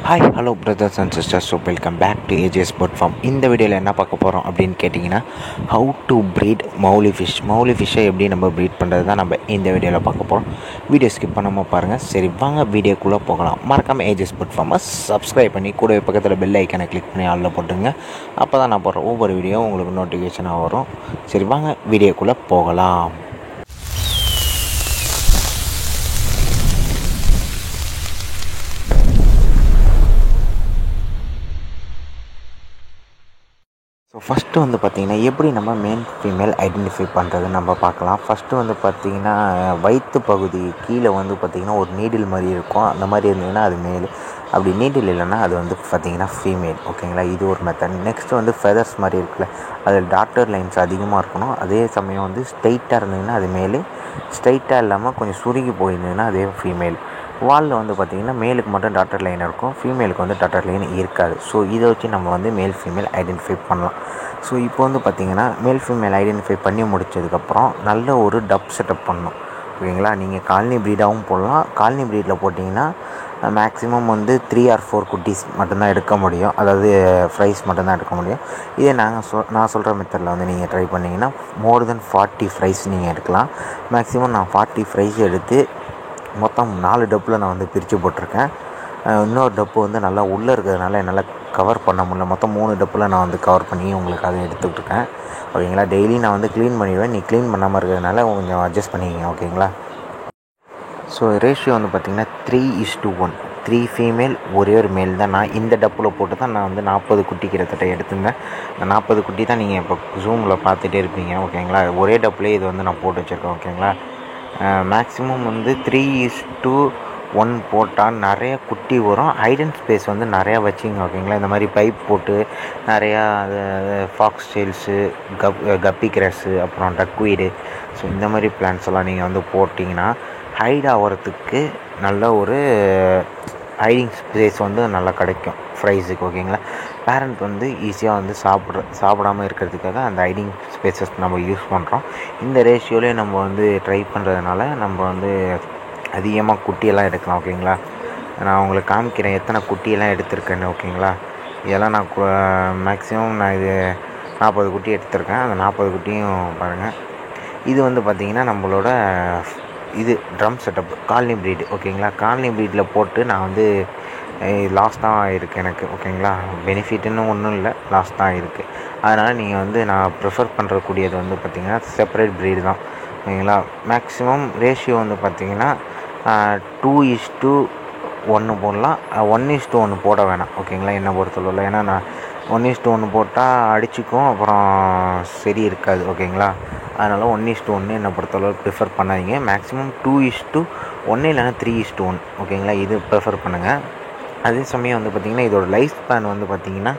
Hi hello brothers and sisters, so welcome back to AGS bird farm. இந்த வீடியோவில் என்ன பார்க்க போகிறோம் அப்படின்னு கேட்டிங்கன்னா, ஹவு டு ப்ரீட் மௌலி ஃபிஷ்ஷை எப்படி நம்ம ப்ரீட் பண்ணுறது தான் நம்ம இந்த வீடியோவில் பார்க்க போகிறோம். வீடியோ ஸ்கிப் பண்ணாமல் பாருங்கள். சரி வாங்க வீடியோக்குள்ளே போகலாம். மறக்காமல் ஏஜிஎஸ் பர்ட் ஃபார்மை சப்ஸ்கிரைப் பண்ணி கூட பக்கத்தில் பெல் ஐக்கானை கிளிக் பண்ணி ஆளில் போட்டுங்க. அப்போ தான் நான் போடுற ஒவ்வொரு வீடியோ உங்களுக்கு நோட்டிஃபிகேஷனாக வரும். சரி வாங்க வீடியோக்குள்ளே போகலாம். ஸோ ஃபஸ்ட்டு வந்து பார்த்திங்கன்னா, எப்படி நம்ம மேல் ஃபீமேல் ஐடென்டிஃபை பண்ணுறது நம்ம பார்க்கலாம். ஃபஸ்ட்டு வந்து பார்த்திங்கன்னா, வயிற்று பகுதி கீழே வந்து பார்த்திங்கன்னா ஒரு நீடில் மாதிரி இருக்கும். அந்த மாதிரி இருந்ததுன்னா அது மேல், அப்படி நீடில் இல்லைன்னா அது வந்து பார்த்திங்கன்னா ஃபீமேல். ஓகேங்களா, இது ஒரு மெத்தட். நெக்ஸ்ட்டு வந்து ஃபெதர்ஸ் மாதிரி இருக்குல்ல, அதில் டாட்டர் லைன்ஸ் அதிகமாக இருக்கணும். அதே சமயம் வந்து ஸ்ட்ரைட்டாக இருந்ததுன்னா அது மேல், ஸ்ட்ரைட்டாக இல்லாமல் கொஞ்சம் சுருங்கி போயிருந்ததுன்னா அதே ஃபீமேல். வாலில் வந்து பார்த்திங்கன்னா மேலுக்கு மட்டும் டாட்டர் லைன் இருக்கும், ஃபீமேலுக்கு வந்து டாட்டர் லைன் இருக்காது. ஸோ இதை வச்சு நம்ம வந்து மேல் ஃபீமேல் ஐடென்டிஃபை பண்ணலாம். ஸோ இப்போ வந்து பார்த்திங்கன்னா மேல் ஃபீமேல் ஐடென்டிஃபை பண்ணி முடித்ததுக்கப்புறம் நல்ல ஒரு டப் செட்டப் பண்ணணும். ஓகேங்களா, நீங்கள் காலனி ப்ரீடாகவும் போடலாம். காலனி ப்ரீடில் போட்டிங்கன்னா மேக்ஸிமம் வந்து 3 or 4 குட்டீஸ் மட்டும்தான் எடுக்க முடியும், அதாவது ஃப்ரைஸ் மட்டும்தான் எடுக்க முடியும். இதே நான் சொல்கிற மெத்தடில் வந்து நீங்கள் ட்ரை பண்ணிங்கன்னா மோர் தென் 40 ஃப்ரைஸ் நீங்கள் எடுக்கலாம். மேக்ஸிமம் நான் 40 ஃப்ரைஸ் எடுத்து மொத்தம் 4 டப்பில் நான் வந்து பிரித்து போட்டிருக்கேன். இன்னொரு டப்பு வந்து நல்லா உள்ளே இருக்கிறதுனால என்னால் கவர் பண்ண முடியல. மொத்தம் 3 டப்பில் நான் வந்து கவர் பண்ணி உங்களுக்கு அதை எடுத்துக்கிட்டுருக்கேன். ஓகேங்களா, டெய்லி நான் வந்து க்ளீன் பண்ணிடுவேன். நீ க்ளீன் பண்ணாமல் இருக்கிறதுனால கொஞ்சம் அட்ஜஸ்ட் பண்ணிக்கங்க. ஓகேங்களா, ஸோ ரேஷியோ வந்து பார்த்திங்கன்னா 3:1, 3 ஃபீமேல் ஒரே ஒரு மேல் தான். நான் இந்த டப்பில் போட்டு தான் நான் வந்து 40 குட்டி கிட்டத்தட்ட எடுத்திருந்தேன். அந்த 40 குட்டி தான் நீங்கள் இப்போ ஜூமில் பார்த்துட்டே இருப்பீங்க. ஓகேங்களா, ஒரே டப்புலேயே இது வந்து நான் போட்டு வச்சுருக்கேன். ஓகேங்களா, மேக்ஸிமம் வந்து 3:1 போட்டால் நிறைய குட்டி வரும். ஹைடன் ஸ்பேஸ் வந்து நிறையா வச்சிங்க. ஓகேங்களா, இந்த மாதிரி பைப் போட்டு நிறையா ஃபாக்ஸ் டெயில்ஸு, கப்பி கிராஸு, அப்புறம் டக்வீடு, ஸோ இந்த மாதிரி பிளான்ஸ் எல்லாம் நீங்கள் வந்து போட்டிங்கன்னா ஹைட் ஆகிறதுக்கு நல்ல ஒரு ஹைடிங் ஸ்பேஸ் வந்து நல்லா கிடைக்கும் ஃப்ரைஸுக்கு. ஓகேங்களா, பேரண்ட் வந்து ஈஸியாக வந்து சாப்பிடாமல் இருக்கிறதுக்காக அந்த ஹைடிங் ஸ்பேஸஸ் நம்ம யூஸ் பண்ணுறோம். இந்த ரேஷியோலேயே நம்ம வந்து ட்ரை பண்ணுறதுனால நம்ம வந்து அதிகமாக குட்டியெல்லாம் எடுக்கலாம். ஓகேங்களா, நான் உங்களுக்கு காமிக்கிறேன் எத்தனை குட்டியெல்லாம் எடுத்திருக்கேன்னு. ஓகேங்களா, இதெல்லாம் நான் மேக்ஸிமம் நான் இது 40 குட்டி எடுத்திருக்கேன். அந்த 40 குட்டியும் பாருங்கள். இது வந்து பார்த்திங்கன்னா நம்மளோட இது ட்ரம் செட்டப் காலனி ப்ரீடு. ஓகேங்களா, காலனி ப்ரீடில் போட்டு நான் வந்து லாஸ் தான் இருக்குது எனக்கு. ஓகேங்களா, பெனிஃபிட்டுன்னு ஒன்றும் இல்லை, லாஸ் தான் இருக்குது. அதனால் நீங்கள் வந்து நான் ப்ரிஃபர் பண்ணுறக்கூடியது வந்து பார்த்திங்கன்னா செப்பரேட் ப்ரீடு தான். ஓகேங்களா, மேக்ஸிமம் ரேஷியோ வந்து பார்த்திங்கன்னா 2:1 போடலாம். 1:1 போட வேணாம். ஓகேங்களா, என்னை பொறுத்தளவில். ஏன்னா நான் 1:1 போட்டால் அடிச்சுக்கும், அப்புறம் சரி இருக்காது. ஓகேங்களா, அதனால் 1:1 என்னை பொறுத்தளவு ப்ரிஃபர் பண்ணாதீங்க. மேக்ஸிமம் 2:1 இல்லைன்னா 3:1. ஓகேங்களா, இது ப்ரிஃபர் பண்ணுங்கள். அதே சமயம் வந்து பார்த்திங்கன்னா இதோட லைஃப் ஸ்பேன் வந்து பார்த்திங்கன்னா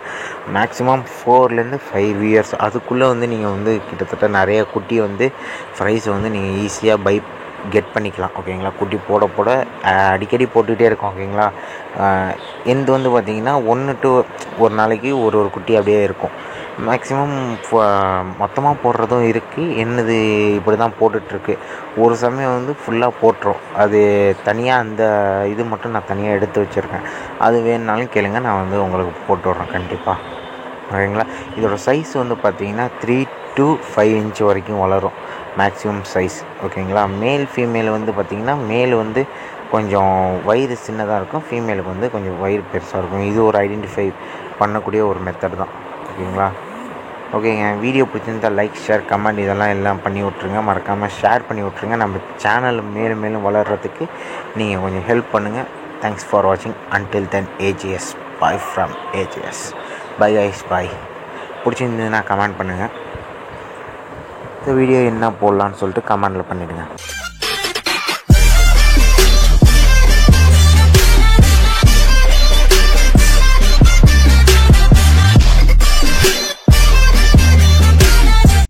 மேக்ஸிமம் 4 to 5 years. அதுக்குள்ளே வந்து நீங்கள் வந்து கிட்டத்தட்ட நிறைய குட்டி வந்து ஃப்ரைஸை வந்து நீங்கள் ஈஸியாக கெட் பண்ணிக்கலாம். ஓகேங்களா, குட்டி போட போட அடிக்கடி போட்டுக்கிட்டே இருக்கும். ஓகேங்களா, எந்த வந்து பார்த்திங்கன்னா 1 to ஒரு நாளைக்கு ஒரு குட்டி அப்படியே இருக்கும். மேக்ஸிமம் மொத்தமாக போடுறதும் இருக்குது. என்னது இப்படி தான் போட்டுட்ருக்கு. ஒரு சமயம் வந்து ஃபுல்லாக போட்டுரும். அது தனியாக அந்த இது மட்டும் நான் தனியாக எடுத்து வச்சுருக்கேன். அது வேணுனாலும் கேளுங்க, நான் வந்து உங்களுக்கு போட்டு விட்றேன் கண்டிப்பாக. ஓகேங்களா, இதோட சைஸ் வந்து பார்த்திங்கன்னா 3 to 5 inch வரைக்கும் வளரும் மேக்ஸிமம் சைஸ். ஓகேங்களா, மேல் ஃபீமேல் வந்து பார்த்திங்கன்னா மேல் வந்து கொஞ்சம் வயிறு சின்னதாக இருக்கும், ஃபீமேலுக்கு வந்து கொஞ்சம் வயிறு பெருசாக இருக்கும். இது ஒரு ஐடென்டிஃபை பண்ணக்கூடிய ஒரு மெத்தட் தான். ஓகேங்களா, ஓகேங்க, வீடியோ பிடிச்சிருந்தால் லைக், ஷேர், கமெண்ட் இதெல்லாம் பண்ணி விட்ருங்க. மறக்காமல் ஷேர் பண்ணி விட்ருங்க. நம்ம சேனல் மேலும் மேலும் வளர்கிறதுக்கு நீங்கள் கொஞ்சம் ஹெல்ப் பண்ணுங்கள். தேங்க்ஸ் ஃபார் வாட்சிங். Until then AGS bye from AGS. Bye guys, bye. பிடிச்சிருந்ததுன்னா கமெண்ட் பண்ணுங்கள். இந்த வீடியோ என்ன போடலான்னு சொல்லிட்டு கமெண்டில் பண்ணிவிடுங்க.